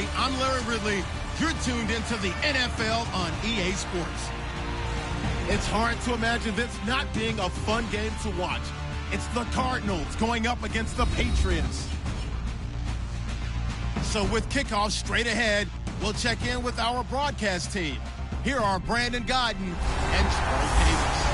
everybody. I'm Larry Ridley. You're tuned into the NFL on EA Sports. It's hard to imagine this not being a fun game to watch. It's the Cardinals going up against the Patriots. So with kickoff straight ahead, we'll check in with our broadcast team. Here are Brandon Godden and Charles Davis.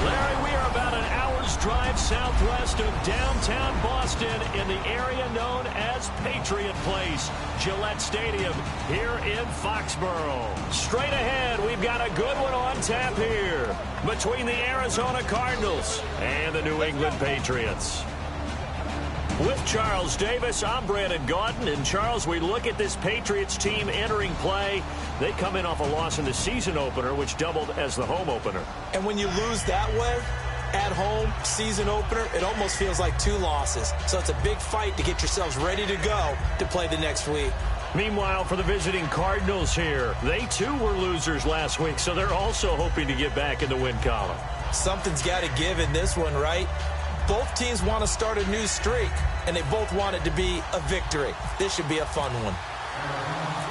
Larry, we are about an hour's drive southwest of downtown Boston in the area known as Patriot Place, Gillette Stadium, here in Foxborough. Straight ahead, we've got a good one on tap here between the Arizona Cardinals and the New England Patriots. With Charles Davis, I'm Brandon Gaudin. And Charles, we look at this Patriots team entering play. They come in off a loss in the season opener, which doubled as the home opener. And when you lose that way, at home, season opener, it almost feels like 2 losses. So it's a big fight to get yourselves ready to go to play the next week. Meanwhile, for the visiting Cardinals here, they too were losers last week, so they're also hoping to get back in the win column. Something's got to give in this one, right? Both teams want to start a new streak, and they both want it to be a victory. This should be a fun one.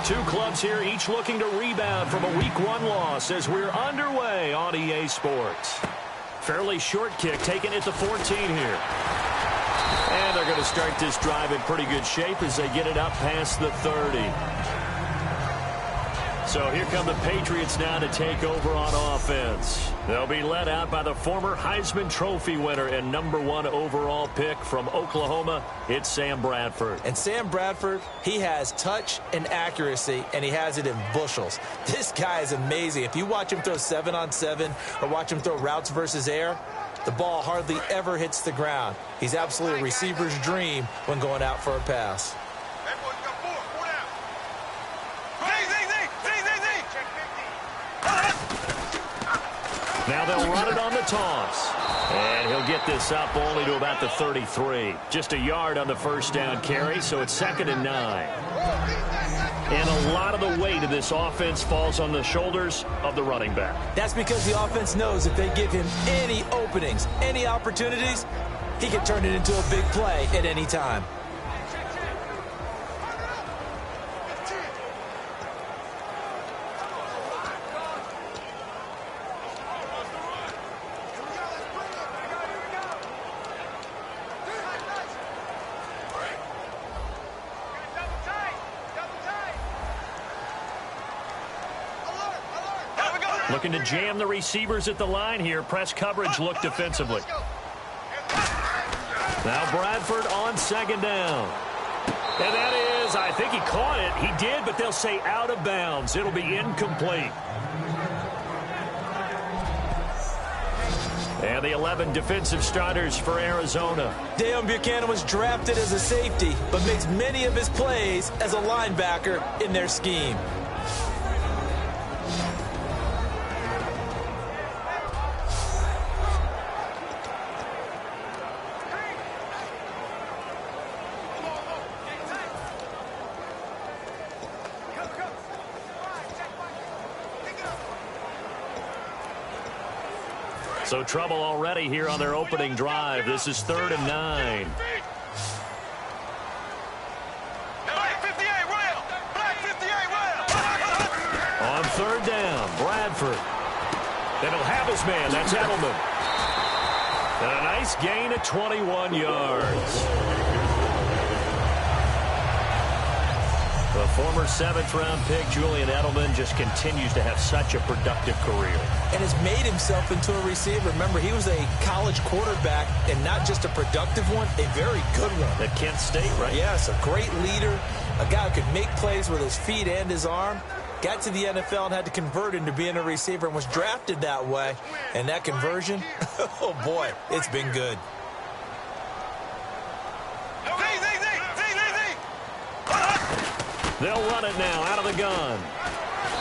2 clubs here, each looking to rebound from a Week 1 loss as we're underway on EA Sports. Fairly short kick taken at the 14 here. And they're going to start this drive in pretty good shape as they get it up past the 30. So here come the Patriots now to take over on offense. They'll be led out by the former Heisman Trophy winner and #1 overall pick from Oklahoma. It's Sam Bradford. And Sam Bradford, he has touch and accuracy, and he has it in bushels. This guy is amazing. If you watch him throw 7-on-7 or watch him throw routes versus air, the ball hardly ever hits the ground. He's absolutely a receiver's dream when going out for a pass. Now they'll run it on the toss. And he'll get this up only to about the 33. Just a yard on the first down carry, so it's 2nd and 9. And a lot of the weight of this offense falls on the shoulders of the running back. That's because the offense knows if they give him any openings, any opportunities, he can turn it into a big play at any time. Looking to jam the receivers at the line here. Press coverage look defensively. Now Bradford on 2nd down. And that is, I think he caught it. He did, but they'll say out of bounds. It'll be incomplete. And the 11 defensive starters for Arizona. Deion Buchanan was drafted as a safety, but makes many of his plays as a linebacker in their scheme. So trouble already here on their opening drive. This is 3rd and 9. On 3rd down, Bradford. And he'll have his man. That's Edelman. And a nice gain of 21 yards. The former 7th-round pick, Julian Edelman, just continues to have such a productive career. And has made himself into a receiver. Remember, he was a college quarterback, and not just a productive one, a very good one. At Kent State, right? Yes, a great leader, a guy who could make plays with his feet and his arm. Got to the NFL and had to convert into being a receiver and was drafted that way. And that conversion, oh boy, it's been good. They'll run it now out of the gun.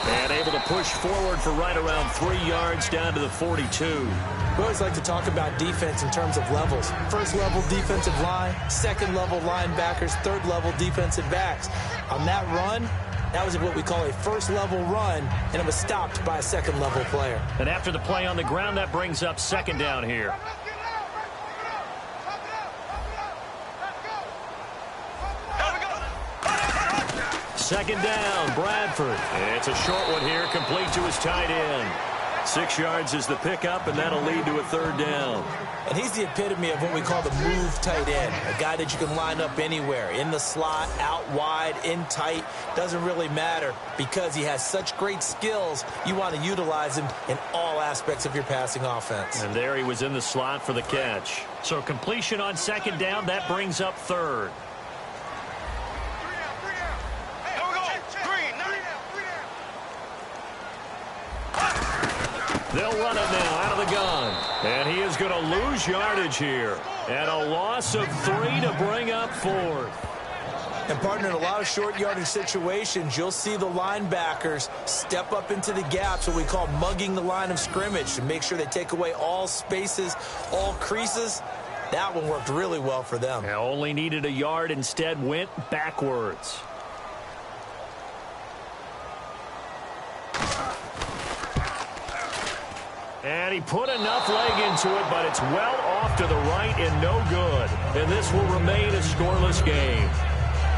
And able to push forward for right around 3 yards down to the 42. We always like to talk about defense in terms of levels. First level defensive line, second level linebackers, third level defensive backs. On that run, that was what we call a first level run, and it was stopped by a second level player. And after the play on the ground, that brings up 2nd down here. second down, Bradford. It's a short one here, complete to his tight end. 6 yards is the pickup, and that'll lead to a third down. And he's the epitome of what we call the move tight end, a guy that you can line up anywhere, in the slot, out wide, in tight, doesn't really matter because he has such great skills. You want to utilize him in all aspects of your passing offense. And there he was in the slot for the catch. So completion on second down, that brings up third. They'll run it now out of the gun. And he is going to lose yardage here. And a loss of 3 to bring up fourth. And, partner, in a lot of short yardage situations, you'll see the linebackers step up into the gaps, what we call mugging the line of scrimmage, to make sure they take away all spaces, all creases. That one worked really well for them. Now only needed a yard, instead went backwards. And he put enough leg into it, but it's well off to the right and no good. And this will remain a scoreless game.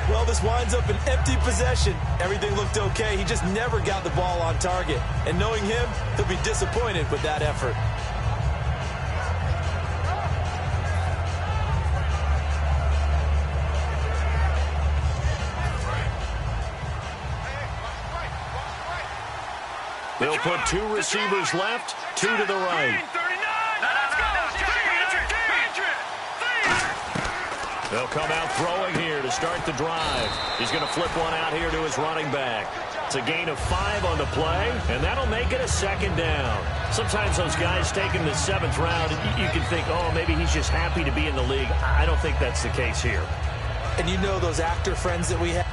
Well, this winds up an empty possession. Everything looked okay. He just never got the ball on target. And knowing him, he'll be disappointed with that effort. They'll put 2 receivers left, 2 to the right. They'll come out throwing here to start the drive. He's going to flip one out here to his running back. It's a gain of 5 on the play, and that'll make it a second down. Sometimes those guys taking the 7th round, you can think, oh, maybe he's just happy to be in the league. I don't think that's the case here. And you know those actor friends that we have?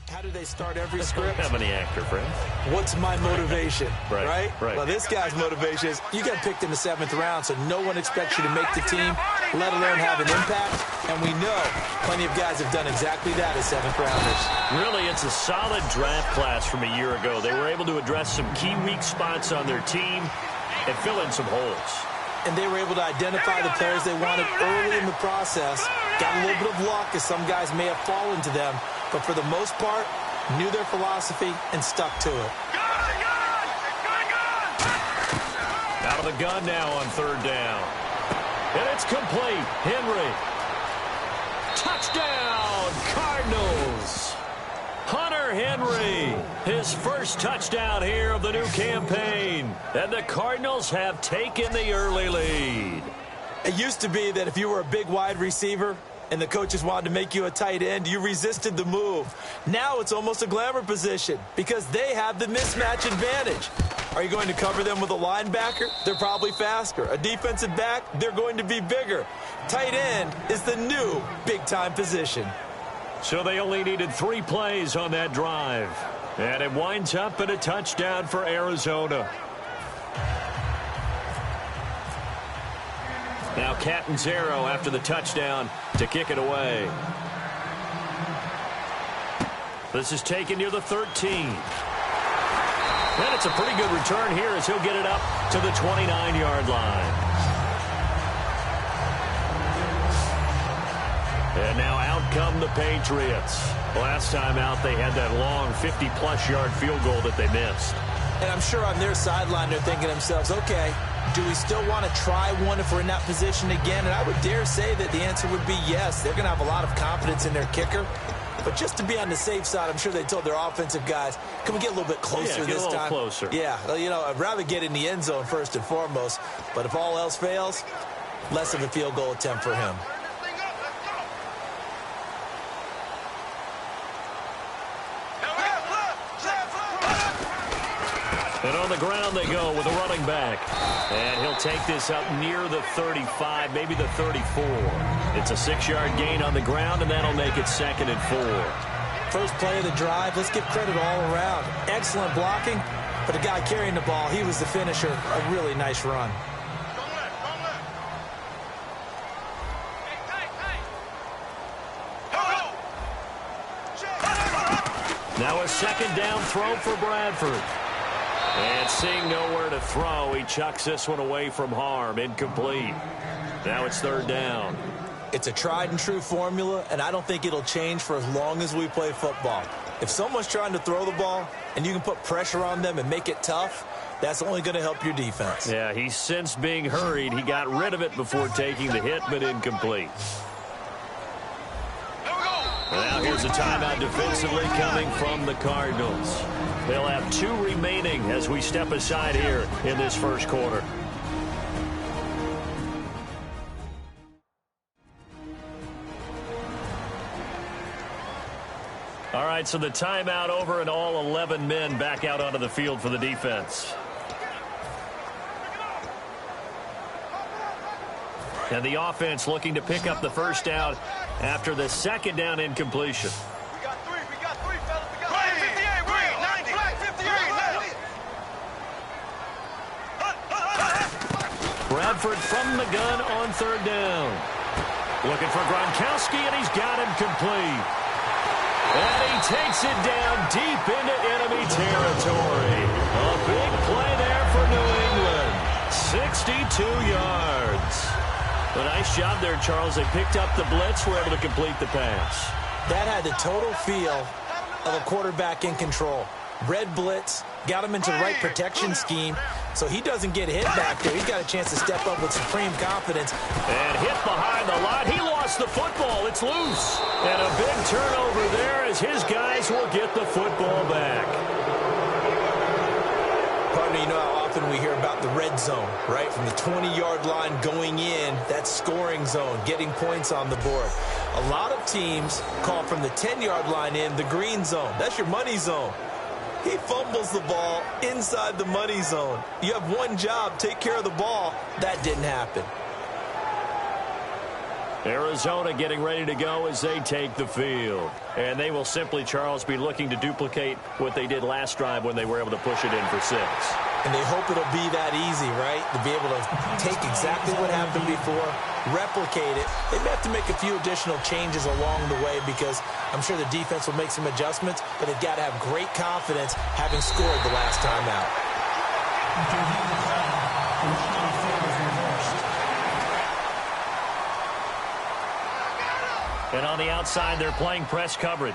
How do they start every script? How many actor friends? What's my motivation, right? Right. Well, this guy's motivation is you got picked in the 7th round, so no one expects you to make the team, let alone have an impact. And we know plenty of guys have done exactly that as 7th rounders. Really, it's a solid draft class from a year ago. They were able to address some key weak spots on their team and fill in some holes. And they were able to identify the players they wanted early in the process. Got a little bit of luck, as some guys may have fallen to them. But for the most part, knew their philosophy and stuck to it. Out of the gun now on third down. And it's complete. Henry. Touchdown, Cardinals. Hunter Henry, his first touchdown here of the new campaign. And the Cardinals have taken the early lead. It used to be that if you were a big wide receiver and the coaches wanted to make you a tight end, you resisted the move. Now it's almost a glamour position because they have the mismatch advantage. Are you going to cover them with a linebacker? They're probably faster. A defensive back? They're going to be bigger. Tight end is the new big-time position. So they only needed 3 plays on that drive. And it winds up in a touchdown for Arizona. Now Catanzaro after the touchdown to kick it away. This is taken near the 13. And it's a pretty good return here as he'll get it up to the 29-yard line. And now out come the Patriots. Last time out they had that long 50-plus yard field goal that they missed. And I'm sure on their sideline they're thinking to themselves, okay, do we still want to try one if we're in that position again? And I would dare say that the answer would be yes. They're going to have a lot of confidence in their kicker. But just to be on the safe side, I'm sure they told their offensive guys, can we get a little bit closer this time? Closer. Yeah, well, you know, I'd rather get in the end zone first and foremost. But if all else fails, less of a field goal attempt for him. And on the ground they go with a running back. And he'll take this up near the 35, maybe the 34. It's a 6-yard gain on the ground, and that'll make it 2nd and 4. First play of the drive, let's give credit all around. Excellent blocking, but the guy carrying the ball, he was the finisher. A really nice run. Now a second down throw for Bradford. And seeing nowhere to throw, he chucks this one away from harm. Incomplete. Now it's third down. It's a tried and true formula, and I don't think it'll change for as long as we play football. If someone's trying to throw the ball and you can put pressure on them and make it tough, that's only going to help your defense. Yeah, he sensed being hurried. He got rid of it before taking the hit, but incomplete. Now here's a timeout defensively coming from the Cardinals. They'll have 2 remaining as we step aside here in this first quarter. All right, so the timeout over and all 11 men back out onto the field for the defense. And the offense looking to pick up the first down after the second down incompletion. We got three, fellas. We got 58, green, 90, black, 58, 90. Bradford from the gun on third down. Looking for Gronkowski, and he's got him complete. And he takes it down deep into enemy territory. A big play there for New England. 62 yards. A nice job there, Charles. They picked up the blitz, were able to complete the pass. That had the total feel of a quarterback in control. Red blitz, got him into the right protection scheme, so he doesn't get hit back there. He's got a chance to step up with supreme confidence. And hit behind the line. He lost the football. It's loose. And a big turnover there as his guys will get the football back. Partner, you know how often we hear about the red zone, right? From the 20-yard line going in, that scoring zone, getting points on the board. A lot of teams call from the 10-yard line in the green zone. That's your money zone. He fumbles the ball inside the money zone. You have one job, take care of the ball. That didn't happen. Arizona getting ready to go as they take the field. And they will simply, Charles, be looking to duplicate what they did last drive when they were able to push it in for 6. And they hope it'll be that easy, right? To be able to take exactly what happened before, replicate it. They may have to make a few additional changes along the way because I'm sure the defense will make some adjustments, but they've got to have great confidence having scored the last time out. And on the outside, they're playing press coverage.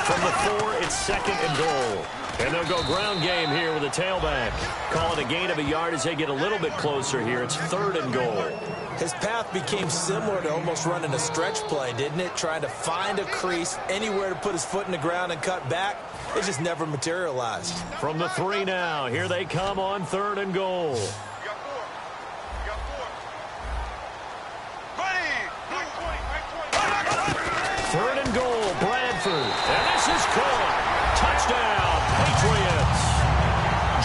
From the 4, it's second and goal. And they'll go ground game here with a tailback. Call it a gain of a yard as they get a little bit closer here. It's third and goal. His path became similar to almost running a stretch play, didn't it? Trying to find a crease, anywhere to put his foot in the ground and cut back. It just never materialized. From the 3 now, here they come on third and goal. Third and goal, Bradford. And this is caught. Touchdown, Patriots.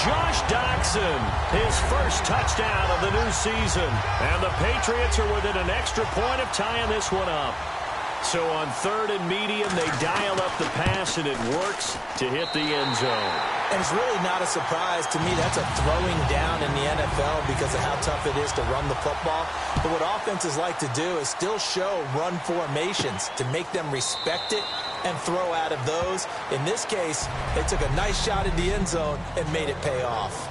Josh Doxson, his first touchdown of the new season. And the Patriots are within an extra point of tying this one up. So on third and medium, they dial up the pass, and it works to hit the end zone. And it's really not a surprise to me. That's a throwing down in the NFL because of how tough it is to run the football. But what offenses like to do is still show run formations to make them respect it and throw out of those. In this case, they took a nice shot at the end zone and made it pay off.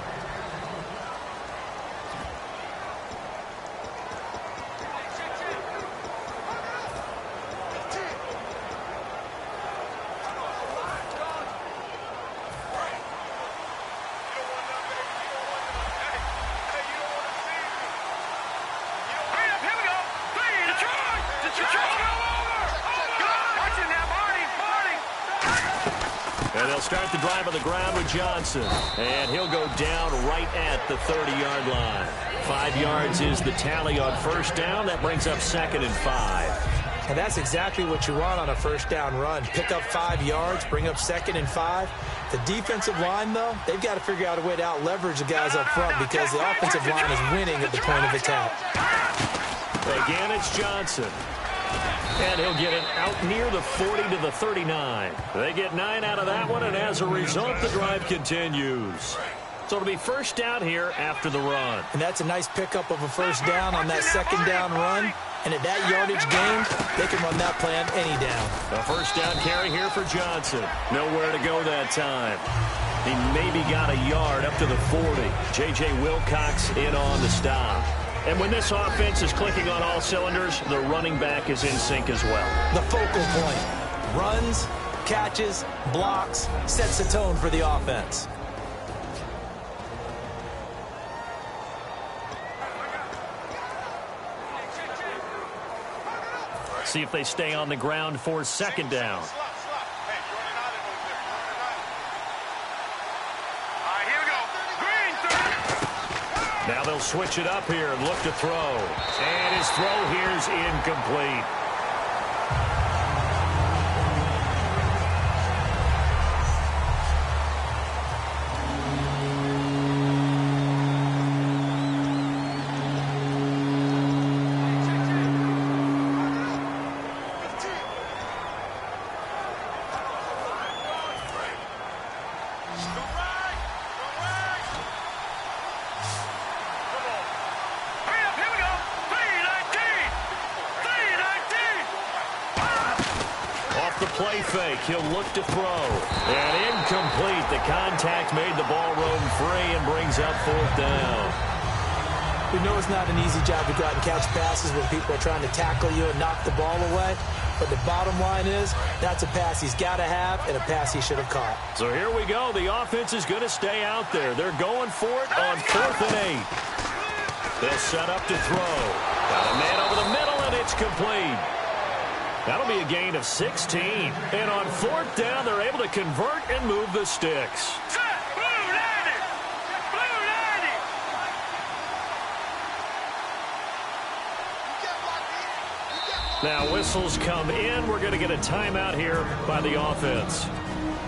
And they'll start the drive on the ground with Johnson. And he'll go down right at the 30-yard line. 5 yards is the tally on first down. That brings up second and 5. And that's exactly what you want on a first down run. Pick up 5 yards, bring up second and 5. The defensive line, though, they've got to figure out a way to out-leverage the guys up front because the offensive line is winning at the point of attack. Again, it's Johnson. And he'll get it out near the 40 to the 39. They get 9 out of that one, and as a result, the drive continues. So it'll be first down here after the run. And that's a nice pickup of a first down on that second down run. And at that yardage gain, they can run that plan any down. A first down carry here for Johnson. Nowhere to go that time. He maybe got a yard up to the 40. J.J. Wilcox in on the stop. And when this offense is clicking on all cylinders, the running back is in sync as well. The focal point. Runs, catches, blocks, sets the tone for the offense. See if they stay on the ground for second down. Now they'll switch it up here and look to throw. And his throw here is incomplete. Play fake. He'll look to throw. And incomplete. The contact made the ball roam free and brings up fourth down. We know it's not an easy job to go out and catch passes when people are trying to tackle you and knock the ball away. But the bottom line is that's a pass he's got to have and a pass he should have caught. So here we go. The offense is going to stay out there. They're going for it on 4th and 8. They'll set up to throw. Got a man over the middle, and it's complete. That'll be a gain of 16. And on 4th down, they're able to convert and move the sticks. Now whistles come in. We're going to get a timeout here by the offense.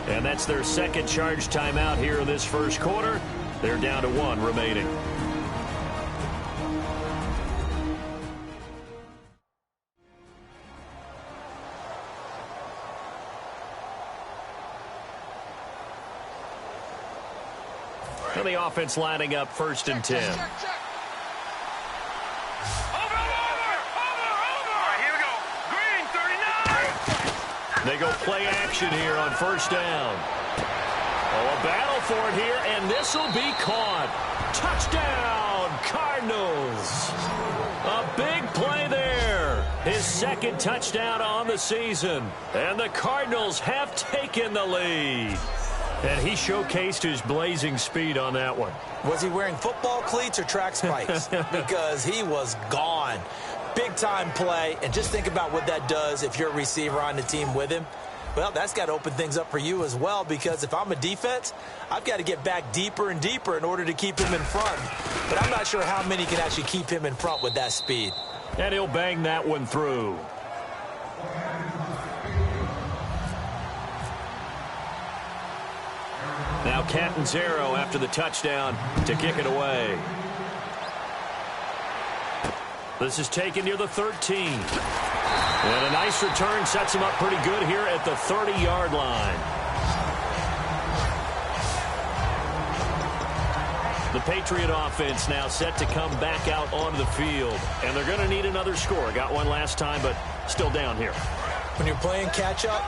And that's their second charge timeout here in this first quarter. They're down to 1 remaining. And the offense lining up 1st and 10. They go play action here on 1st down. Oh, a battle for it here, and this will be caught. Touchdown, Cardinals. A big play there. His 2nd touchdown on the season. And the Cardinals have taken the lead. And he showcased his blazing speed on that one. Was he wearing football cleats or track spikes? Because he was gone. Big-time play, and just think about what that does if you're a receiver on the team with him. Well, that's got to open things up for you as well, because if I'm a defense, I've got to get back deeper and deeper in order to keep him in front. But I'm not sure how many can actually keep him in front with that speed. And he'll bang that one through. Now Catanzaro after the touchdown to kick it away. This is taken near the 13. And a nice return sets him up pretty good here at the 30-yard line. The Patriot offense now set to come back out onto the field. And they're going to need another score. Got one last time, but still down here. When you're playing catch-up,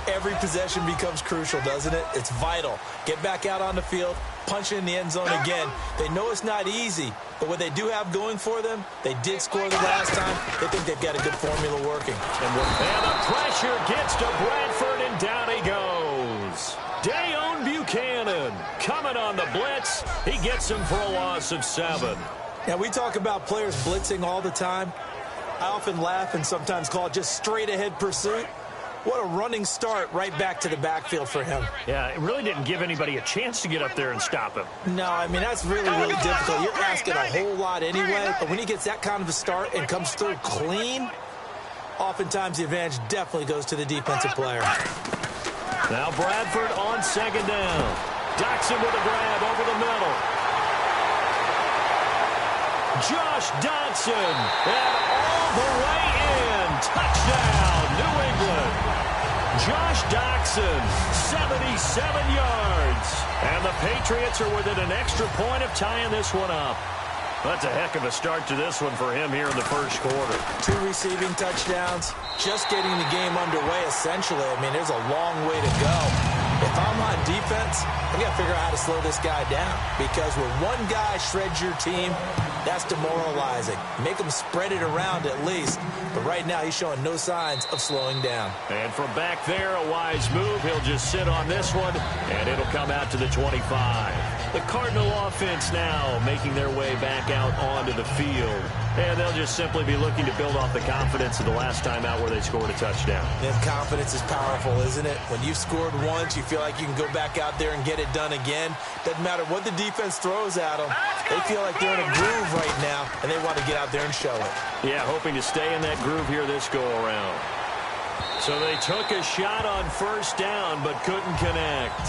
every possession becomes crucial, doesn't it? It's vital. Get back out on the field, punch it in the end zone again. They know it's not easy, but what they do have going for them, they did score the last time. They think they've got a good formula working. And the pressure gets to Bradford, and down he goes. Dayon Buchanan coming on the blitz. He gets him for a loss of 7. Now, we talk about players blitzing all the time. I often laugh and sometimes call it just straight-ahead pursuit. What a running start right back to the backfield for him. Yeah, it really didn't give anybody a chance to get up there and stop him. No, I mean, that's really, really difficult. You're asking a whole lot anyway, but when he gets that kind of a start and comes through clean, oftentimes the advantage definitely goes to the defensive player. Now Bradford on 2nd down. Doxson with a grab over the middle. Josh Dodson, and all the way in. Touchdown, New England. Josh Doxson, 77 yards. And the Patriots are within an extra point of tying this one up. That's a heck of a start to this one for him here in the first quarter. 2 receiving touchdowns, just getting the game underway, essentially. I mean, there's a long way to go. If I'm on defense, I got to figure out how to slow this guy down, because when one guy shreds your team, that's demoralizing. Make him spread it around at least. But right now, he's showing no signs of slowing down. And from back there, a wise move. He'll just sit on this one, and it'll come out to the 25. The Cardinal offense now making their way back out onto the field. And they'll just simply be looking to build off the confidence of the last time out where they scored a touchdown. And confidence is powerful, isn't it? When you've scored once, you feel like you can go back out there and get it done again. Doesn't matter what the defense throws at them. They feel like they're in a groove right now, and they want to get out there and show it. Yeah, hoping to stay in that groove here this go-around. So they took a shot on first down, but couldn't connect.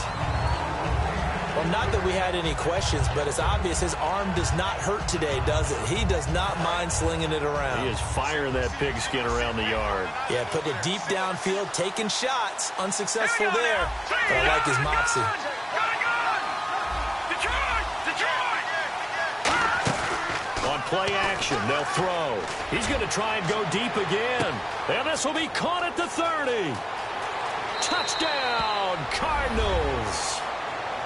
Well, not that we had any questions, but it's obvious his arm does not hurt today, does it? He does not mind slinging it around. He is firing that pigskin around the yard. Yeah, putting it deep downfield, taking shots. Unsuccessful there, but I like his moxie. On play action, they'll throw. He's going to try and go deep again. And this will be caught at the 30. Touchdown, Cardinals.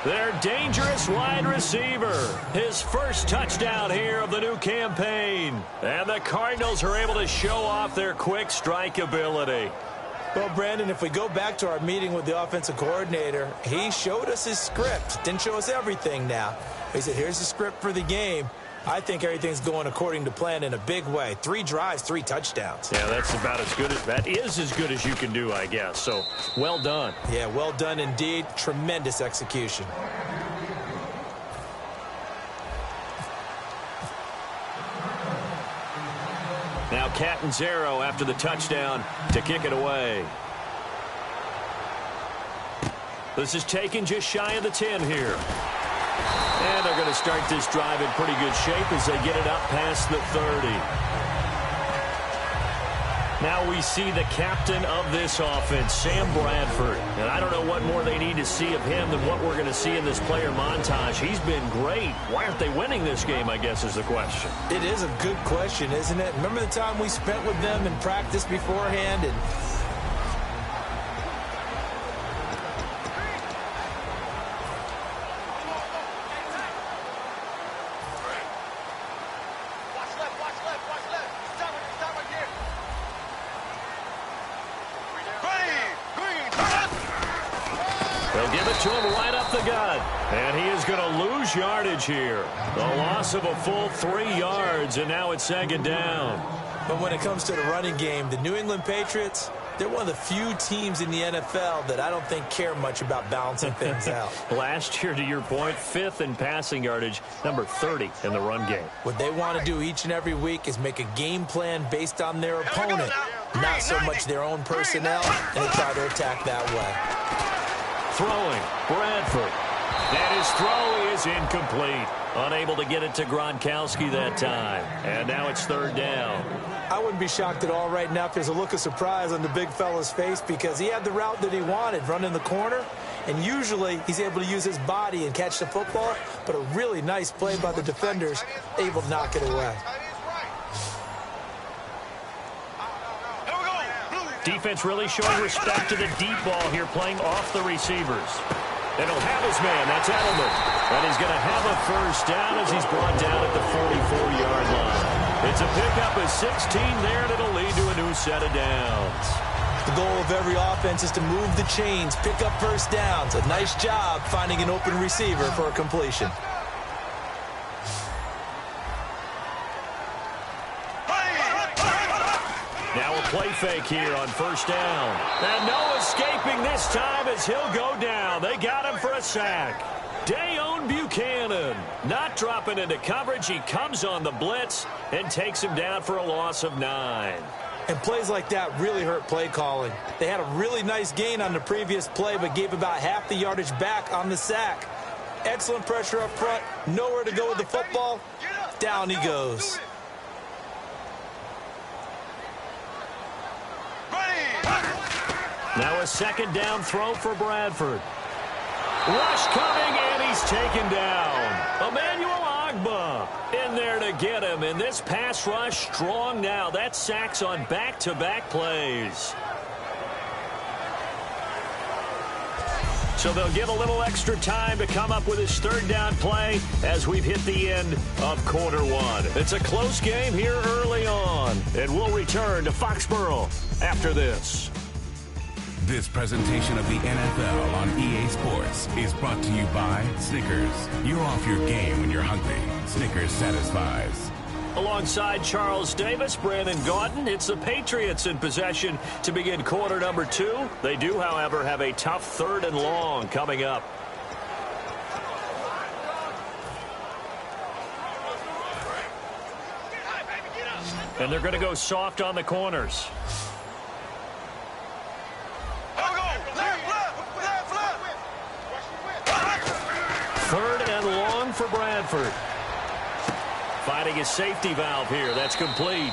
Their dangerous wide receiver. His first touchdown here of the new campaign. And the Cardinals are able to show off their quick strike ability. Well, Brandon, if we go back to our meeting with the offensive coordinator, he showed us his script. Didn't show us everything now. He said, here's the script for the game. I think everything's going according to plan in a big way. 3 drives, 3 touchdowns. Yeah, that's about as good as that is as good as you can do, I guess. So, well done. Yeah, well done indeed. Tremendous execution. Now Catanzaro after the touchdown to kick it away. This is taken just shy of the 10 here. And they're going to start this drive in pretty good shape as they get it up past the 30. Now we see the captain of this offense, Sam Bradford. And I don't know what more they need to see of him than what we're going to see in this player montage. He's been great. Why aren't they winning this game, I guess, is the question. It is a good question, isn't it? Remember the time we spent with them in practice beforehand? And to him right up the gut. And he is going to lose yardage here. The loss of a full 3 yards, and now it's second down. But when it comes to the running game, the New England Patriots, they're one of the few teams in the NFL that I don't think care much about balancing things out. Last year, to your point, 5th in passing yardage, number 30 in the run game. What they want to do each and every week is make a game plan based on their opponent, not so much their own personnel, and they try to attack that way. Throwing, Bradford. And his throw is incomplete. Unable to get it to Gronkowski that time. And now it's third down. I wouldn't be shocked at all right now if there's a look of surprise on the big fella's face, because he had the route that he wanted, running the corner. And usually he's able to use his body and catch the football. But a really nice play by the defenders, able to knock it away. Defense really showing respect to the deep ball here, playing off the receivers. And he'll have his man, that's Edelman. And he's going to have a first down as he's brought down at the 44-yard line. It's a pickup of 16 there, and it'll lead to a new set of downs. The goal of every offense is to move the chains, pick up first downs. A nice job finding an open receiver for a completion. Now a play fake here on first down. And no escaping this time as he'll go down. They got him for a sack. Dayon Buchanan not dropping into coverage. He comes on the blitz and takes him down for a loss of 9. And plays like that really hurt play calling. They had a really nice gain on the previous play, but gave about half the yardage back on the sack. Excellent pressure up front. Nowhere to go with the football. Down he goes. Now a second down throw for Bradford. Rush coming, and he's taken down. Emmanuel Ogbah in there to get him. And this pass rush strong now. That's sacks on back-to-back plays. So they'll get a little extra time to come up with his third down play as we've hit the end of quarter one. It's a close game here early on, and we'll return to Foxborough after this. This presentation of the NFL on EA Sports is brought to you by Snickers. You're off your game when you're hungry. Snickers satisfies. Alongside Charles Davis, Brandon Gaudin, it's the Patriots in possession to begin quarter number 2. They do, however, have a tough 3rd and long coming up. And they're going to go soft on the corners. Third and long for Bradford. Finding his safety valve here. That's complete.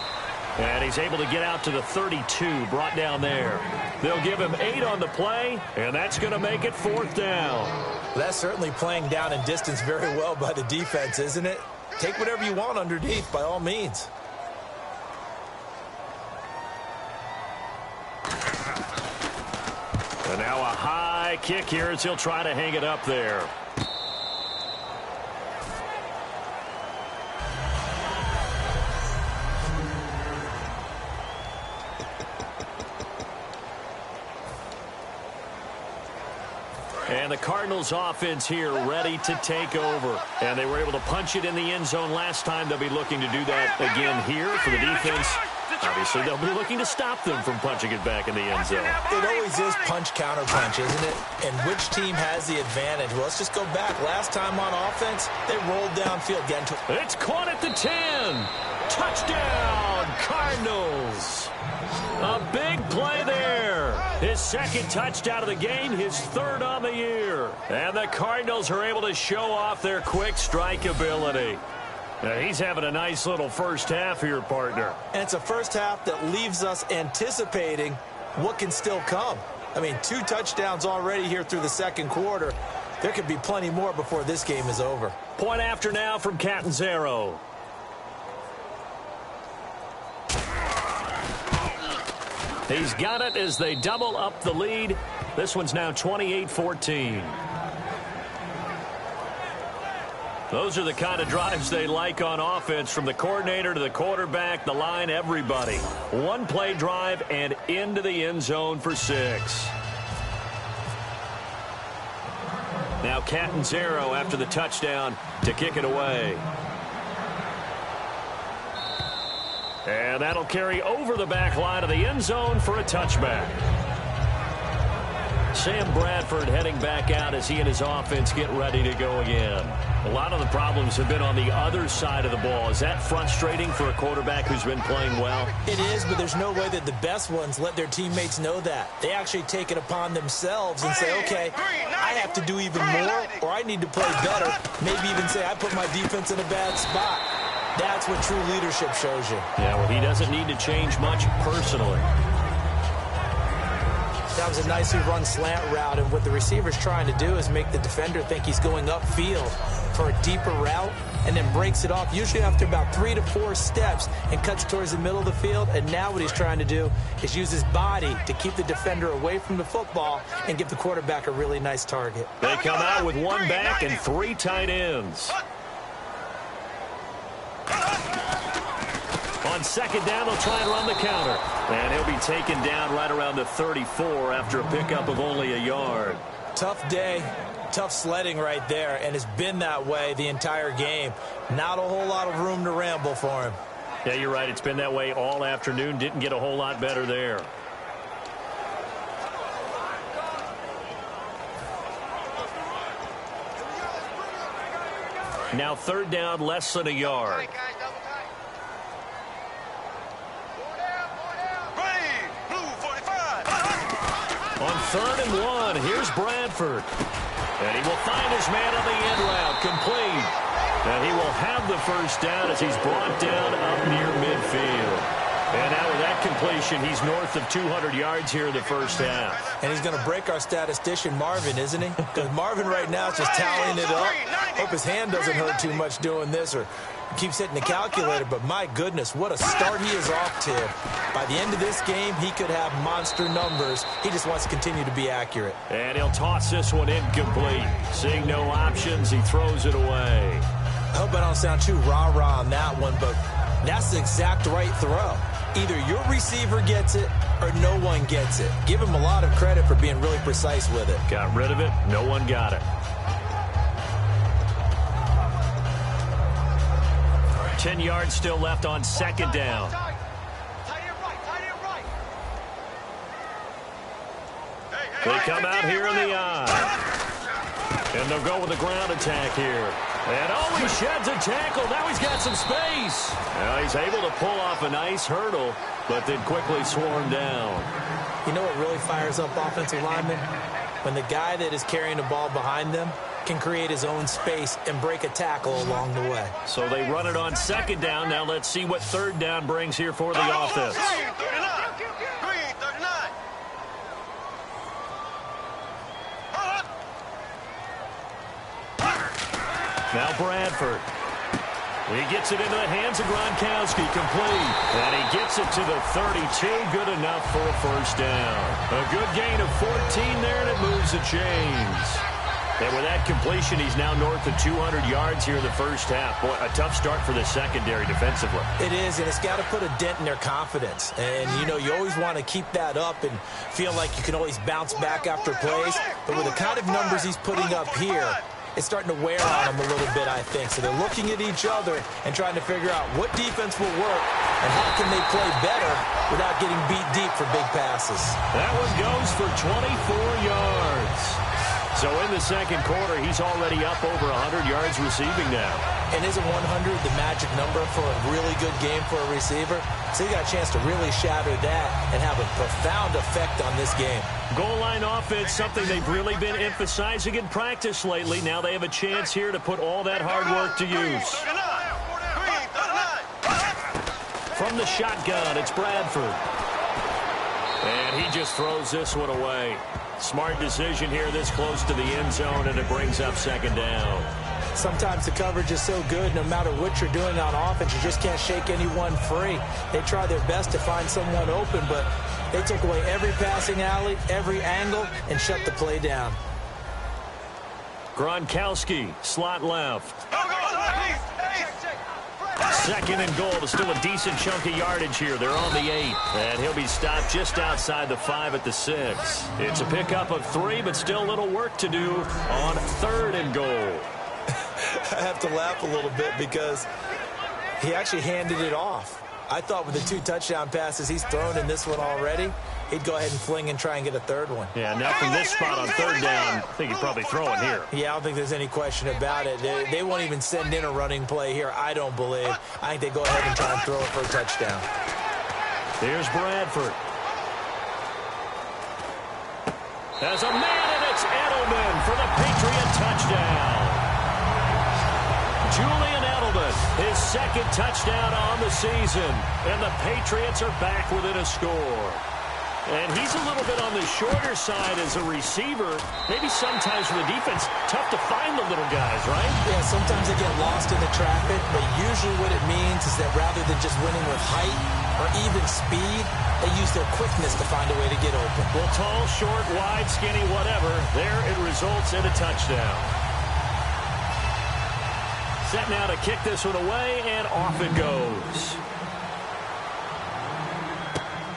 And he's able to get out to the 32, brought down there. They'll give him 8 on the play, and that's going to make it 4th down. That's certainly playing down in distance very well by the defense, isn't it? Take whatever you want underneath, by all means. And now a high kick here as he'll try to hang it up there. And the Cardinals offense here ready to take over. And they were able to punch it in the end zone last time. They'll be looking to do that again here for the defense. Obviously, they'll be looking to stop them from punching it back in the end zone. It always is punch-counter-punch, isn't it? And which team has the advantage? Well, let's just go back. Last time on offense, they rolled downfield. It's caught at the 10. Touchdown, Cardinals. A big play there. His 2nd touchdown of the game, his 3rd on the year. And the Cardinals are able to show off their quick strike ability. Now, he's having a nice little first half here, partner. And it's a first half that leaves us anticipating what can still come. I mean, 2 touchdowns already here through the 2nd quarter. There could be plenty more before this game is over. Point after now from Catanzaro. He's got it as they double up the lead. This one's now 28-14. Those are the kind of drives they like on offense, from the coordinator to the quarterback, the line, everybody. 1-play drive and into the end zone for 6. Now Catanzaro after the touchdown to kick it away. And that'll carry over the back line of the end zone for a touchback. Sam Bradford heading back out as he and his offense get ready to go again. A lot of the problems have been on the other side of the ball. Is that frustrating for a quarterback who's been playing well? It is, but there's no way that the best ones let their teammates know that. They actually take it upon themselves and say, okay, I have to do even more, or I need to play better. Maybe even say I put my defense in a bad spot. That's what true leadership shows you. Yeah, well, he doesn't need to change much personally. That was a nicely run slant route, and what the receiver's trying to do is make the defender think he's going upfield for a deeper route, and then breaks it off, usually after about 3 to 4 steps, and cuts towards the middle of the field. And now what he's trying to do is use his body to keep the defender away from the football and give the quarterback a really nice target. They come out with 1 back and 3 tight ends. On 2nd down, they'll try and run the counter. And he'll be taken down right around the 34 after a pickup of only a yard. Tough day, tough sledding right there, and it's been that way the entire game. Not a whole lot of room to ramble for him. Yeah, you're right. It's been that way all afternoon. Didn't get a whole lot better there. Now 3rd down, less than a yard. On 3rd and 1, here's Bradford. And he will find his man on the end route, complete. And he will have the first down as he's brought down up near midfield. And now with that completion, he's north of 200 yards here in the first half. And he's going to break our statistician, Marvin, isn't he? Because Marvin right now is just tallying it up. Hope his hand doesn't hurt too much doing this or keeps hitting the calculator. But my goodness, what a start he is off to. By the end of this game, he could have monster numbers. He just wants to continue to be accurate. And he'll toss this one incomplete. Seeing no options, he throws it away. I hope I don't sound too rah-rah on that one, but that's the exact right throw. Either your receiver gets it or no one gets it. Give him a lot of credit for being really precise with it. Got rid of it. No one got it. 10 yards still left on second down. They come out here in the eye. And they'll go with the ground attack here. And oh, he sheds a tackle. Now he's got some space. Now he's able to pull off a nice hurdle, but then quickly swarm down. You know what really fires up offensive linemen? When the guy that is carrying the ball behind them can create his own space and break a tackle along the way. So they run it on second down. Now let's see what third down brings here for the offense. Now Bradford. He gets it into the hands of Gronkowski, complete. And he gets it to the 32, good enough for a first down. A good gain of 14 there, and it moves the chains. And with that completion, he's now north of 200 yards here in the first half. Boy, a tough start for the secondary defensively. It is, and it's got to put a dent in their confidence. And, you know, you always want to keep that up and feel like you can always bounce back after plays. But with the kind of numbers he's putting up here, it's starting to wear on them a little bit, I think. So they're looking at each other and trying to figure out what defense will work and how can they play better without getting beat deep for big passes. That one goes for 24 yards. So in the second quarter, he's already up over 100 yards receiving now. And isn't 100 the magic number for a really good game for a receiver? So he got a chance to really shatter that and have a profound effect on this game. Goal line offense, something they've really been emphasizing in practice lately. Now they have a chance here to put all that hard work to use. From the shotgun, it's Bradford. And he just throws this one away. Smart decision here this close to the end zone, and it brings up second down. Sometimes the coverage is so good, no matter what you're doing on offense, you just can't shake anyone free. They try their best to find someone open, but they took away every passing alley, every angle, and shut the play down. Gronkowski, slot left. Second and goal. There's still a decent chunk of yardage here. They're on the 8. And he'll be stopped just outside the 5 at the 6. It's a pickup of 3, but still a little work to do on third and goal. I have to laugh a little bit because he actually handed it off. I thought with the 2 touchdown passes he's thrown in this one already, he'd go ahead and fling and try and get a third one. Yeah, now from this spot on third down, I think he'd probably throw it here. Yeah, I don't think there's any question about it. They won't even send in a running play here, I don't believe. I think they go ahead and try and throw it for a touchdown. Here's Bradford. There's a man, and it's Edelman for the Patriot touchdown. Julian Edelman, his second touchdown on the season. And the Patriots are back within a score. And he's a little bit on the shorter side as a receiver. Maybe sometimes for the defense, tough to find the little guys, right? Yeah, sometimes they get lost in the traffic, but usually what it means is that rather than just winning with height or even speed, they use their quickness to find a way to get open. Well, tall, short, wide, skinny, whatever, there it results in a touchdown. Set now to kick this one away, and off it goes.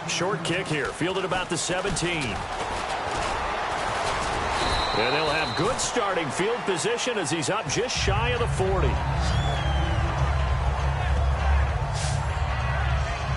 Short kick here, fielded about the 17. And they'll have good starting field position as he's up just shy of the 40.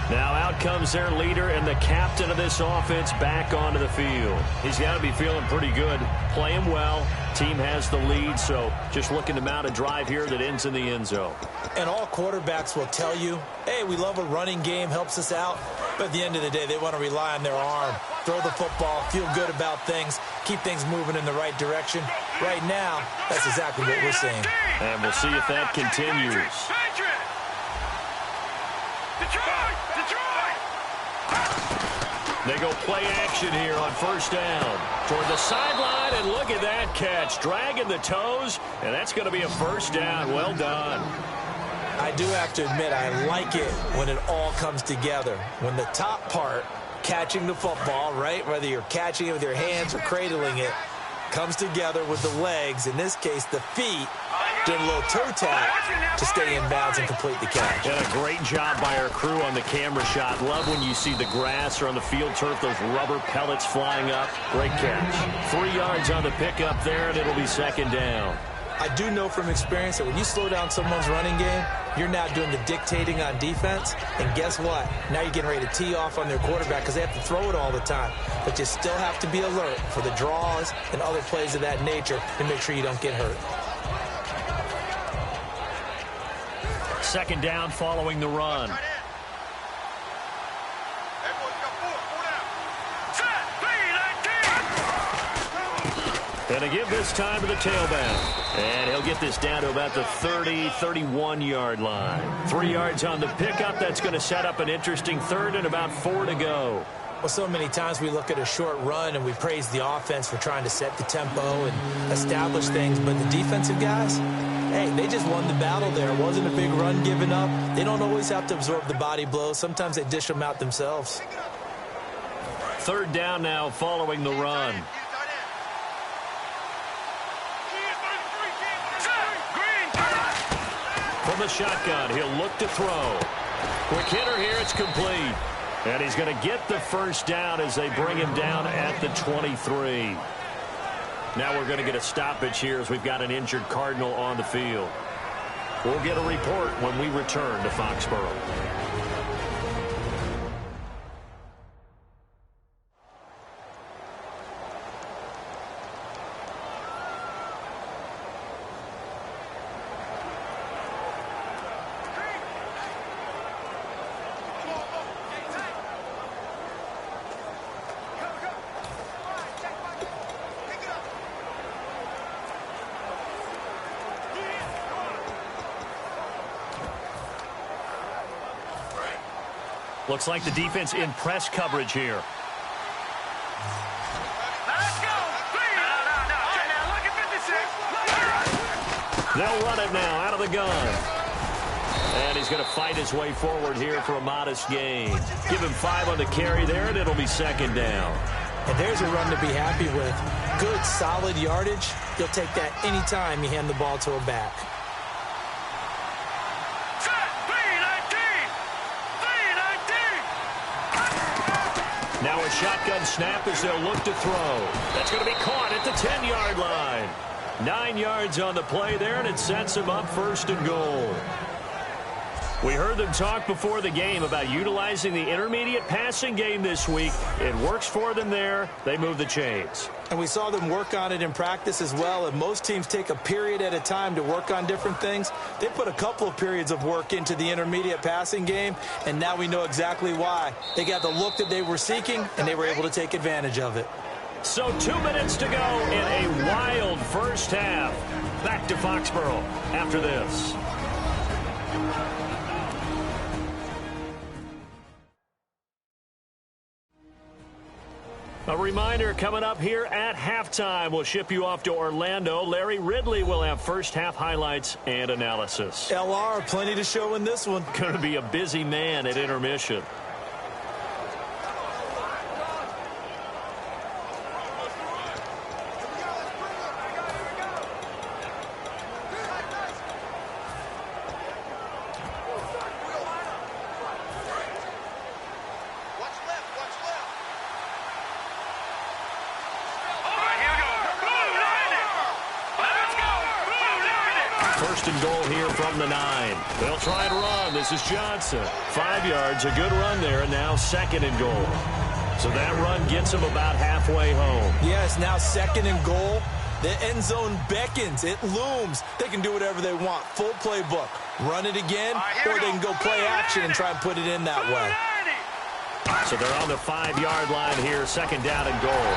Now out comes their leader and the captain of this offense back onto the field. He's got to be feeling pretty good, playing well. Team has the lead, so just looking to mount a drive here that ends in the end zone. And all quarterbacks will tell you, hey, we love a running game, helps us out. But at the end of the day, they want to rely on their arm, throw the football, feel good about things, keep things moving in the right direction. Right now, that's exactly what we're seeing. And we'll see if that continues. Detroit! They go play action here on first down. Toward the sideline, and look at that catch. Dragging the toes, and that's going to be a first down. Well done. I do have to admit, I like it when it all comes together. When the top part, catching the football, right, whether you're catching it with your hands or cradling it, comes together with the legs, in this case the feet, doing a little toe tap to stay in bounds and complete the catch. And a great job by our crew on the camera shot. Love when you see the grass or on the field turf, those rubber pellets flying up. Great catch. 3 yards on the pickup there, and it'll be second down. I do know from experience that when you slow down someone's running game, you're now doing the dictating on defense. And guess what? Now you're getting ready to tee off on their quarterback because they have to throw it all the time. But you still have to be alert for the draws and other plays of that nature to make sure you don't get hurt. Second down following the run. And to give this time to the tailback. And he'll get this down to about the 30, 31-yard line. 3 yards on the pickup. That's going to set up an interesting third and about 4 to go. Well, so many times we look at a short run and we praise the offense for trying to set the tempo and establish things. But the defensive guys, hey, they just won the battle there. It wasn't a big run given up. They don't always have to absorb the body blows. Sometimes they dish them out themselves. Third down now following the run. From the shotgun, he'll look to throw. Quick hitter here, it's complete. And he's going to get the first down as they bring him down at the 23. Now we're going to get a stoppage here as we've got an injured Cardinal on the field. We'll get a report when we return to Foxborough. Looks like the defense in press coverage here. Let's go. Look at 56. They'll run it now out of the gun. And he's going to fight his way forward here for a modest gain. Give him 5 on the carry there, and it'll be second down. And there's a run to be happy with. Good, solid yardage. You'll take that anytime you hand the ball to a back. Now a shotgun snap as they'll look to throw. That's going to be caught at the 10-yard line. 9 yards on the play there, and it sets him up first and goal. We heard them talk before the game about utilizing the intermediate passing game this week. It works for them there. They move the chains. And we saw them work on it in practice as well. And most teams take a period at a time to work on different things. They put a couple of periods of work into the intermediate passing game, and now we know exactly why. They got the look that they were seeking, and they were able to take advantage of it. So 2 minutes to go in a wild first half. Back to Foxborough after this. A reminder coming up here at halftime. We'll ship you off to Orlando. Larry Ridley will have first half highlights and analysis. LR, plenty to show in this one. Going to be a busy man at intermission. First and goal here from the 9. They'll try and run. This is Johnson. 5 yards, a good run there, and now second and goal. So that run gets them about halfway home. Yes, now second and goal. The end zone beckons. It looms. They can do whatever they want. Full playbook. Run it again, or they can go play action and try and put it in that way. So they're on the 5-yard line here, second down and goal.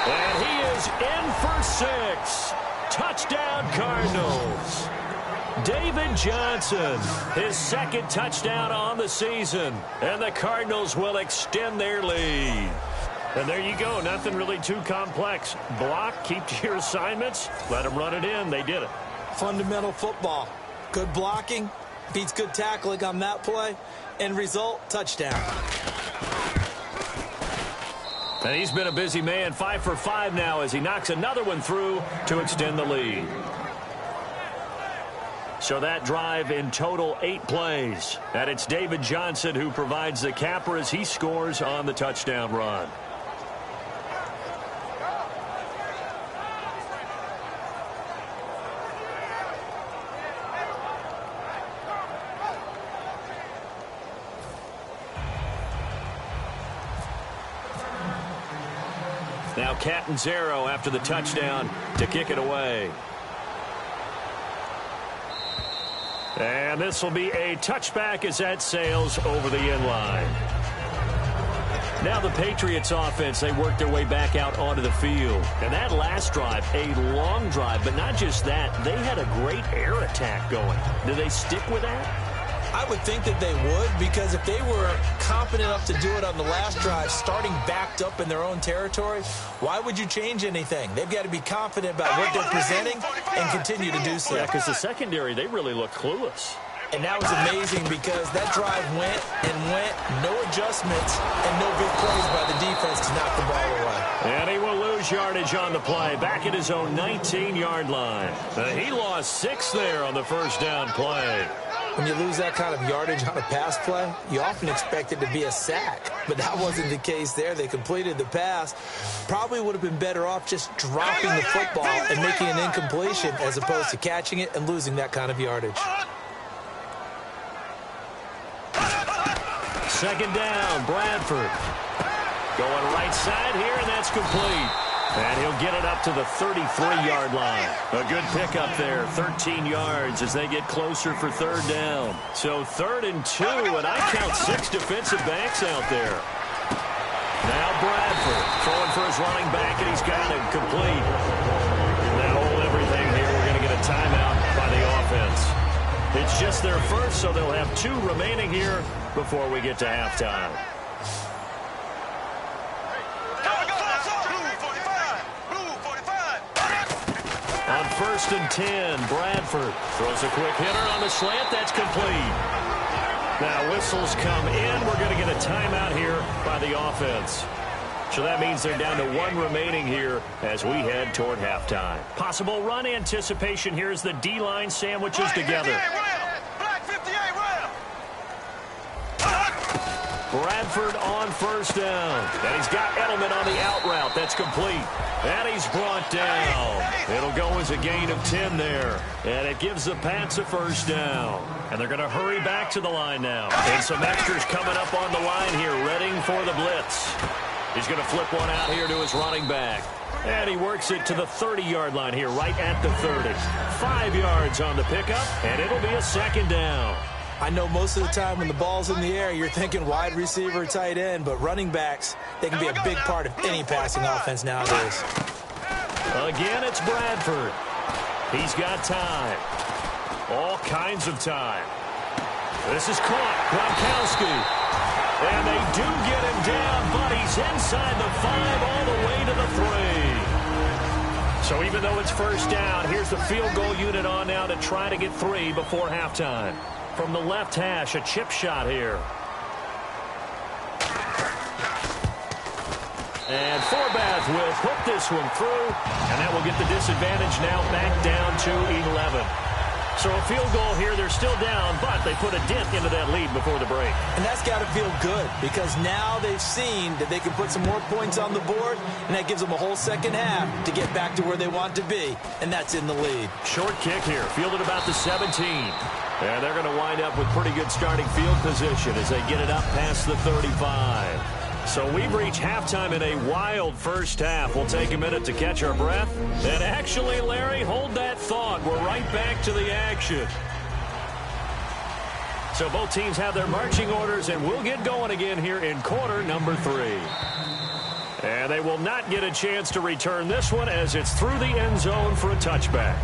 And he is in for 6. Touchdown, Cardinals. David Johnson, his second touchdown on the season, and the Cardinals will extend their lead. And there you go. Nothing really too complex. Block, keep to your assignments, let them run it in. They did it. Fundamental football. Good blocking beats good tackling on that play. End result, touchdown. And he's been a busy man, 5 for 5 now as he knocks another one through to extend the lead. So that drive in total 8 plays. And it's David Johnson who provides the capper as he scores on the touchdown run. Now Catanzaro after the touchdown to kick it away. And this will be a touchback as that sails over the end line. Now the Patriots offense, they work their way back out onto the field. And that last drive, a long drive, but not just that, they had a great air attack going. Do they stick with that? I would think that they would, because if they were confident enough to do it on the last drive, starting backed up in their own territory, why would you change anything? They've got to be confident about what they're presenting and continue to do so. Yeah, because the secondary, they really look clueless. And that was amazing because that drive went and went, no adjustments, and no big plays by the defense to knock the ball away. And he will lose yardage on the play, back at his own 19-yard line. He lost 6 there on the first down play. When you lose that kind of yardage on a pass play, you often expect it to be a sack. But that wasn't the case there. They completed the pass. Probably would have been better off just dropping the football and making an incompletion as opposed to catching it and losing that kind of yardage. Second down, Bradford. Going right side here, and that's complete. And he'll get it up to the 33-yard line. A good pickup there, 13 yards as they get closer for third down. So 3rd and 2, and I count 6 defensive backs out there. Now Bradford throwing for his running back, and he's got it complete. Now hold everything here. We're going to get a timeout by the offense. It's just their first, so they'll have 2 remaining here before we get to halftime. On 1st and 10, Bradford throws a quick hitter on the slant. That's complete. Now whistles come in. We're going to get a timeout here by the offense. So that means they're down to 1 remaining here as we head toward halftime. Possible run anticipation here as the D-line sandwiches together. Bradford on 1st down. And he's got Edelman on the out route. That's complete. And he's brought down. It'll go as a gain of 10 there. And it gives the Pats a 1st down. And they're going to hurry back to the line now. And some extras coming up on the line here, readying for the blitz. He's going to flip one out here to his running back. And he works it to the 30-yard line here, right at the 30. 5 yards on the pickup, and it'll be a 2nd down. I know most of the time when the ball's in the air, you're thinking wide receiver, tight end, but running backs, they can be a big part of any passing offense nowadays. Again, it's Bradford. He's got time. All kinds of time. This is caught. Gronkowski. And they do get him down, but he's inside the 5 all the way to the 3. So even though it's 1st down, here's the field goal unit on now to try to get 3 before halftime. From the left hash, a chip shot here. And Forbath will put this one through, and that will get the disadvantage now back down to 11. So a field goal here, they're still down, but they put a dent into that lead before the break. And that's got to feel good, because now they've seen that they can put some more points on the board, and that gives them a whole second half to get back to where they want to be, and that's in the lead. Short kick here, fielded about the 17. And they're going to wind up with pretty good starting field position as they get it up past the 35. So we've reached halftime in a wild first half. We'll take a minute to catch our breath. And actually, Larry, hold that thought. We're right back to the action. So both teams have their marching orders, and we'll get going again here in quarter number 3. And they will not get a chance to return this one as it's through the end zone for a touchback.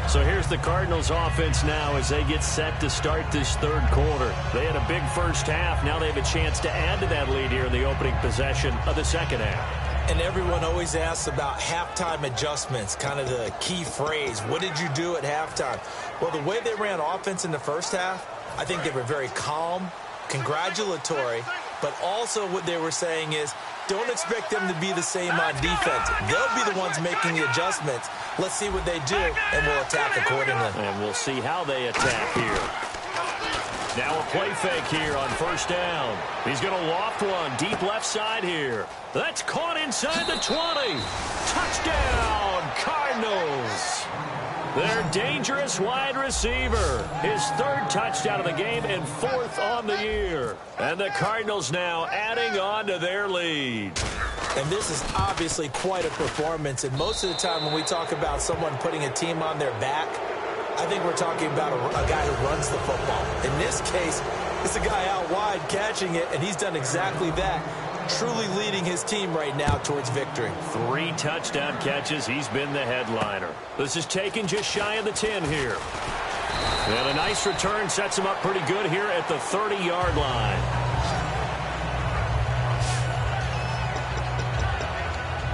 So here's the Cardinals offense now as they get set to start this third quarter. They had a big first half. Now they have a chance to add to that lead here in the opening possession of the second half. And everyone always asks about halftime adjustments, kind of the key phrase. What did you do at halftime? Well, the way they ran offense in the first half, I think they were very calm, congratulatory, but also what they were saying is, don't expect them to be the same on defense. They'll be the ones making the adjustments. Let's see what they do, and we'll attack accordingly. And we'll see how they attack here. Now a play fake here on first down. He's going to loft one deep left side here. That's caught inside the 20. Touchdown, Cardinals. Their dangerous wide receiver. His third touchdown of the game and fourth on the year. And the Cardinals now adding on to their lead. And this is obviously quite a performance. And most of the time when we talk about someone putting a team on their back, I think we're talking about a guy who runs the football. In this case, it's a guy out wide catching it, and he's done exactly that. Truly leading his team right now towards victory. 3 touchdown catches. He's been the headliner. This is taken just shy of the 10 here. And a nice return sets him up pretty good here at the 30-yard line.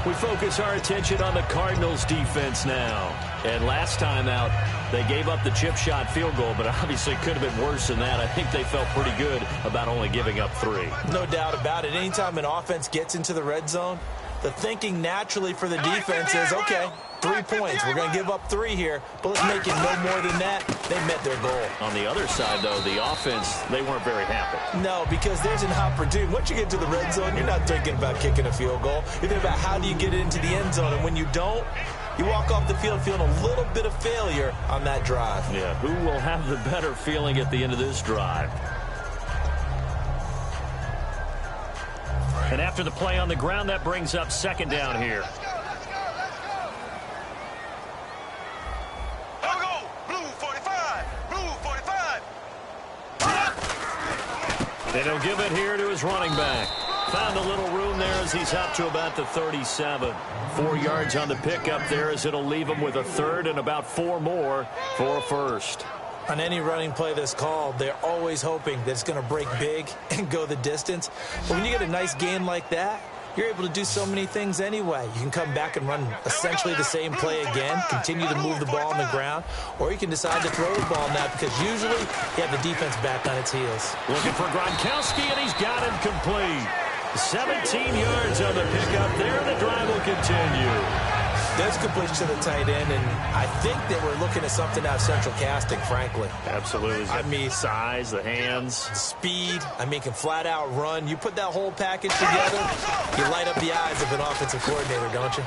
We focus our attention on the Cardinals defense now. And last time out, they gave up the chip shot field goal, but obviously could have been worse than that. I think they felt pretty good about only giving up 3. No doubt about it. Anytime an offense gets into the red zone, the thinking naturally for the defense is, okay, 3 points. We're going to give up 3 here, but let's make it no more than that. They met their goal. On the other side, though, the offense, they weren't very happy. No, because there's an opportunity. Once you get to the red zone, you're not thinking about kicking a field goal. You're thinking about how do you get it into the end zone, and when you don't, you walk off the field feeling a little bit of failure on that drive. Yeah, who will have the better feeling at the end of this drive? And after the play on the ground, that brings up second down here. And he'll give it here to his running back. Found a little room there as he's up to about the 37. 4 yards on the pickup there as it'll leave him with a third and about 4 more for a first. On any running play that's called, they're always hoping that it's going to break big and go the distance. But when you get a nice gain like that, you're able to do so many things anyway. You can come back and run essentially the same play again, continue to move the ball on the ground, or you can decide to throw the ball now because usually you have the defense back on its heels. Looking for Gronkowski, and he's got him complete. 17 yards on the pickup there, and the drive will continue. There's completion to the tight end, and I think that we're looking at something out of central casting, frankly. Absolutely. I mean, size, the hands. Speed. I mean, can flat out run. You put that whole package together, you light up the eyes of an offensive coordinator, don't you?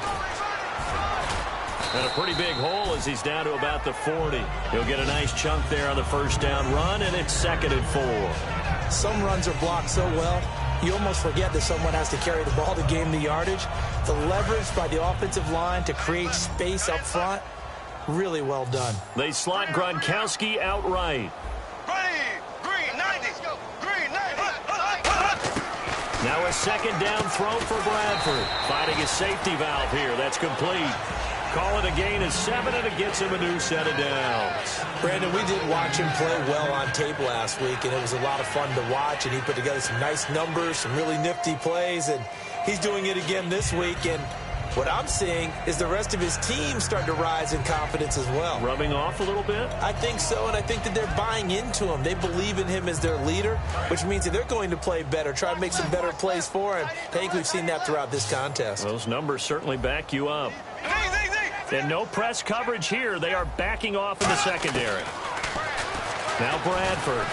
And a pretty big hole as he's down to about the 40. He'll get a nice chunk there on the first down run, and it's 2nd and 4. Some runs are blocked so well, you almost forget that someone has to carry the ball to gain the yardage. The leverage by the offensive line to create space up front, really well done. They slot Gronkowski outright. Green 90. Green 90. Now a second down throw for Bradford. Finding his safety valve here. That's complete. Call it a gain of 7, and it gets him a new set of downs. Brandon, we did watch him play well on tape last week, and it was a lot of fun to watch, and he put together some nice numbers, some really nifty plays, and he's doing it again this week, and what I'm seeing is the rest of his team starting to rise in confidence as well. Rubbing off a little bit? I think so, and I think that they're buying into him. They believe in him as their leader, which means that they're going to play better, try to make some better plays for him. I think we've seen that throughout this contest. Those numbers certainly back you up. And no press coverage here. They are backing off in the secondary. Now Bradford.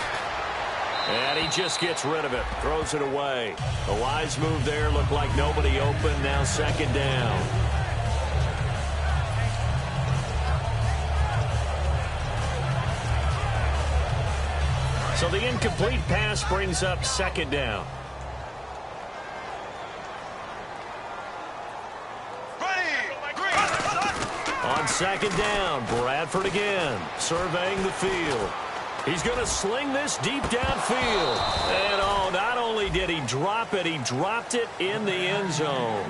And he just gets rid of it. Throws it away. A wise move there. Looked like nobody open. Now second down. So the incomplete pass brings up second down. On second down, Bradford again, surveying the field. He's going to sling this deep downfield. And, oh, not only did he drop it, he dropped it in the end zone.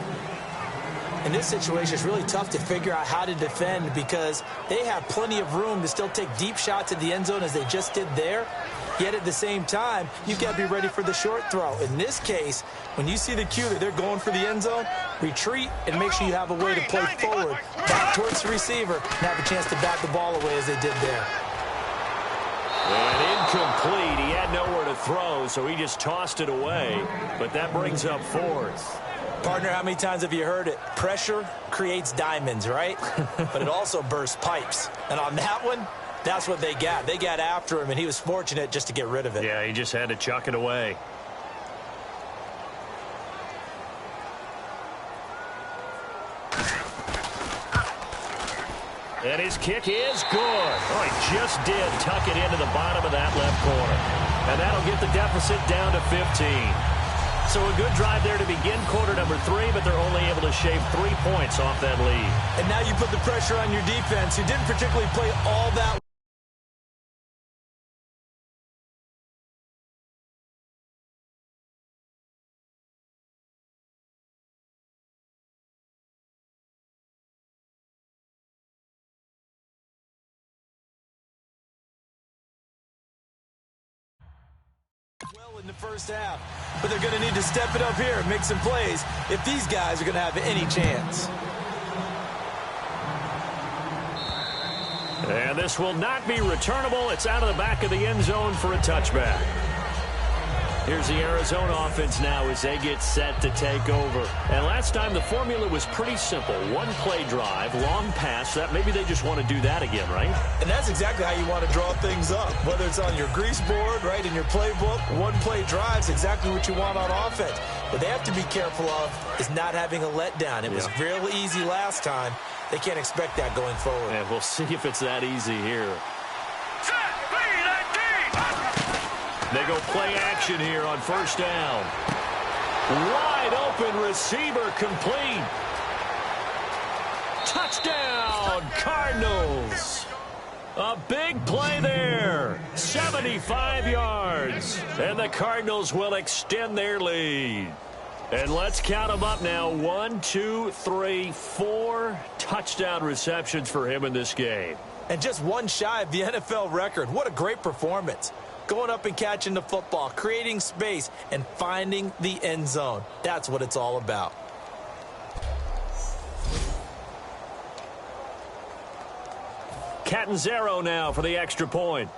In this situation, it's really tough to figure out how to defend because they have plenty of room to still take deep shots at the end zone as they just did there. Yet at the same time, you've got to be ready for the short throw. In this case, when you see the cue that they're going for the end zone, retreat and make sure you have a way to play forward, back towards the receiver, and have a chance to bat the ball away as they did there. And incomplete. He had nowhere to throw, so he just tossed it away. But that brings up fourth. Partner, how many times have you heard it? Pressure creates diamonds, right? But it also bursts pipes. And on that one, that's what they got. They got after him, and he was fortunate just to get rid of it. Yeah, he just had to chuck it away. And his kick is good. Oh, he just did tuck it into the bottom of that left corner. And that'll get the deficit down to 15. So a good drive there to begin quarter number 3, but they're only able to shave 3 points off that lead. And now you put the pressure on your defense, who didn't particularly play all that well in the first half, but they're going to need to step it up here and make some plays if these guys are going to have any chance. And this will not be returnable. It's out of the back of the end zone for a touchback. Here's the Arizona offense now as they get set to take over. And last time the formula was pretty simple. One-play drive, long pass. That maybe they just want to do that again, right? And that's exactly how you want to draw things up. Whether it's on your grease board, right, in your playbook, one-play drive's exactly what you want on offense. What they have to be careful of is not having a letdown. It was real easy last time. They can't expect that going forward. And we'll see if it's that easy here. They go play action here on first down. Wide open receiver complete. Touchdown, Cardinals. A big play there. 75 yards. And the Cardinals will extend their lead. And let's count them up now. 1, 2, 3, 4 touchdown receptions for him in this game. And just one shy of the NFL record. What a great performance. Going up and catching the football, creating space, and finding the end zone. That's what it's all about. Catanzaro now for the extra point.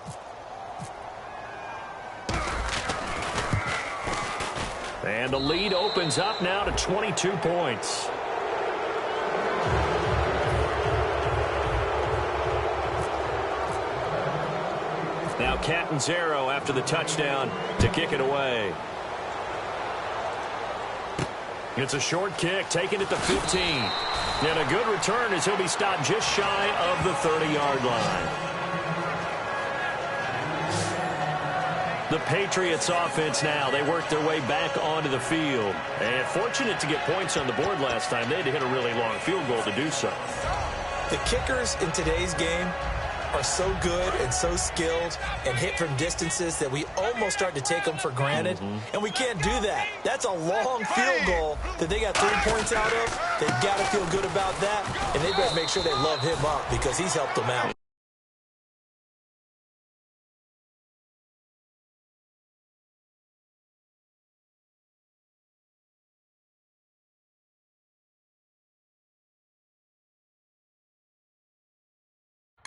And the lead opens up now to 22 points. Now Catanzaro after the touchdown to kick it away. It's a short kick, taking it to 15. And a good return as he'll be stopped just shy of the 30-yard line. The Patriots offense now, they work their way back onto the field. And fortunate to get points on the board last time. They had to hit a really long field goal to do so. The kickers in today's game are so good and so skilled and hit from distances that we almost start to take them for granted. And we can't do that. That's a long field goal that they got 3 points out of. They've got to feel good about that, and they've got to make sure they love him up because he's helped them out.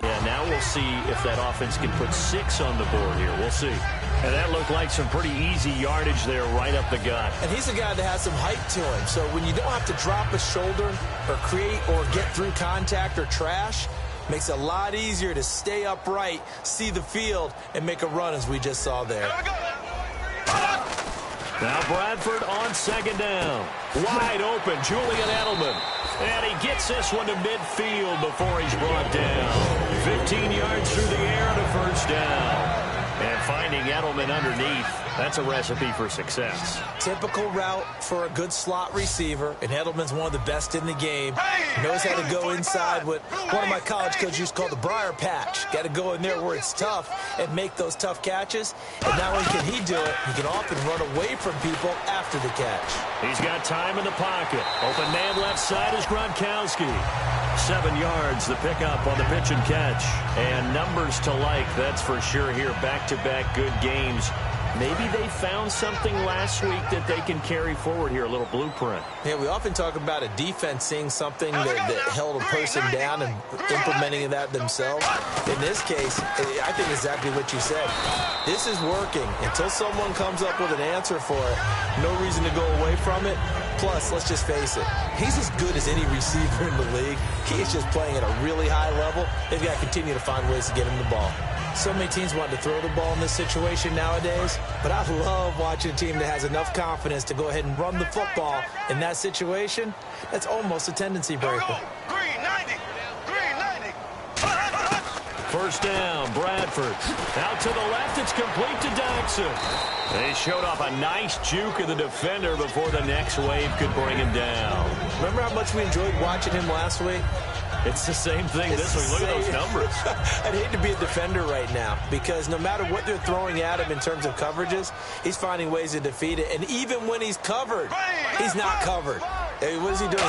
Yeah, now we'll see if that offense can put 6 on the board here. We'll see. And that looked like some pretty easy yardage there right up the gut. And he's a guy that has some height to him. So when you don't have to drop a shoulder or create or get through contact or trash, makes it a lot easier to stay upright, see the field, and make a run as we just saw there. Now Bradford on second down. Wide open, Julian Edelman. And he gets this one to midfield before he's brought down. 15 yards through the air to first down. And finding Edelman underneath. That's a recipe for success. Typical route for a good slot receiver, and Edelman's one of the best in the game. Knows how to go inside what one of my college coaches used to call the briar patch. Got to go in there where it's tough and make those tough catches. And not only can he do it, he can often run away from people after the catch. He's got time in the pocket. Open man left side is Gronkowski. 7 yards, the pickup on the pitch and catch. And numbers to like, that's for sure here. Back-to-back good games. Maybe they found something last week that they can carry forward here, a little blueprint. Yeah, we often talk about a defense seeing something that held a person down and implementing that themselves. In this case, I think exactly what you said. This is working. Until someone comes up with an answer for it, no reason to go away from it. Plus, let's just face it, he's as good as any receiver in the league. He is just playing at a really high level. They've got to continue to find ways to get him the ball. So many teams want to throw the ball in this situation nowadays, but I love watching a team that has enough confidence to go ahead and run the football in that situation. That's almost a tendency breaker. 390. First down, Bradford. Out to the left, it's complete to Daxon. They showed off a nice juke of the defender before the next wave could bring him down. Remember how much we enjoyed watching him last week? It's the same thing this week. Look at those numbers. I'd hate to be a defender right now because no matter what they're throwing at him in terms of coverages, he's finding ways to defeat it. And even when he's covered, he's not covered. What is he doing?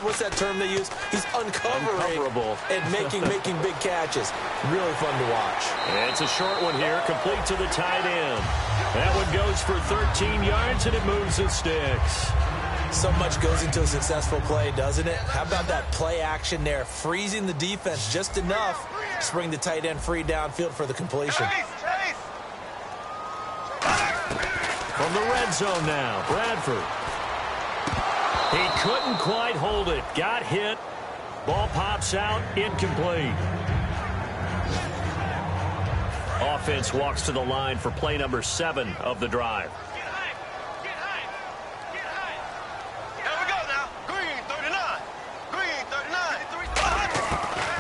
What's that term they use? He's uncovering and making big catches. Really fun to watch. And it's a short one here, complete to the tight end. That one goes for 13 yards, and it moves the sticks. So much goes into a successful play, doesn't it? How about that play action there, freezing the defense just enough to bring the tight end free downfield for the completion. From the red zone now, Bradford. He couldn't quite hold it. Got hit. Ball pops out, incomplete. Offense walks to the line for play number 7 of the drive.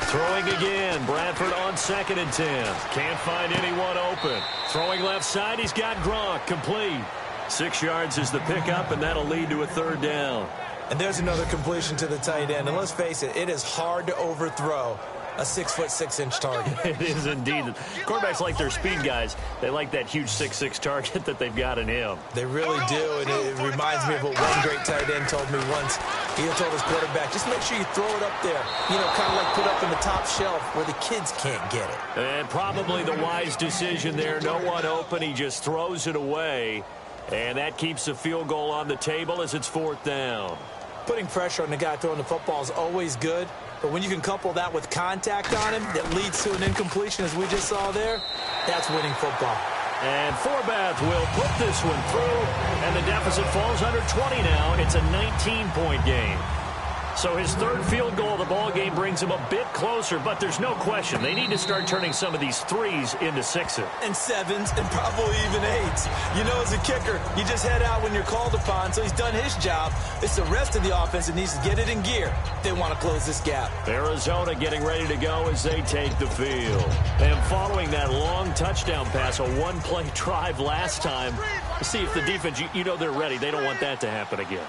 Throwing again. Bradford on 2nd and 10. Can't find anyone open. Throwing left side. He's got Gronk. Complete. 6 yards is the pickup, and that'll lead to a 3rd down. And there's another completion to the tight end. And let's face it, it is hard to overthrow a 6'6" target. It is indeed. Quarterbacks like their speed guys. They like that huge 6'6" target that they've got in him. They really do, and it reminds me of what one great tight end told me once. He told his quarterback, just make sure you throw it up there. You know, kind of like put up in the top shelf where the kids can't get it. And probably the wise decision there. No one open. He just throws it away. And that keeps the field goal on the table as it's 4th down. Putting pressure on the guy throwing the football is always good. But when you can couple that with contact on him that leads to an incompletion, as we just saw there, that's winning football. And Forbath will put this one through, and the deficit falls under 20 now. It's a 19-point game. So his 3rd field goal of the ball game brings him a bit closer, but there's no question they need to start turning some of these 3s into 6s. And 7s and probably even 8s. You know, as a kicker, you just head out when you're called upon, so he's done his job. It's the rest of the offense that needs to get it in gear. They want to close this gap. Arizona getting ready to go as they take the field. And following that long touchdown pass, a one-play drive last time, see if the defense, you know they're ready. They don't want that to happen again.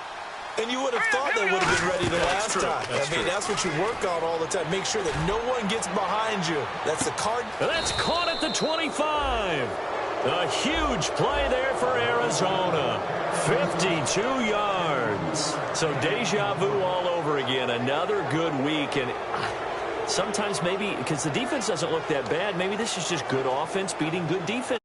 And you would have thought they would have been ready the last time. That's what you work on all the time. Make sure that no one gets behind you. That's the card. That's caught at the 25. A huge play there for Arizona. 52 yards. So deja vu all over again. Another good week. And sometimes maybe, because the defense doesn't look that bad, maybe this is just good offense beating good defense.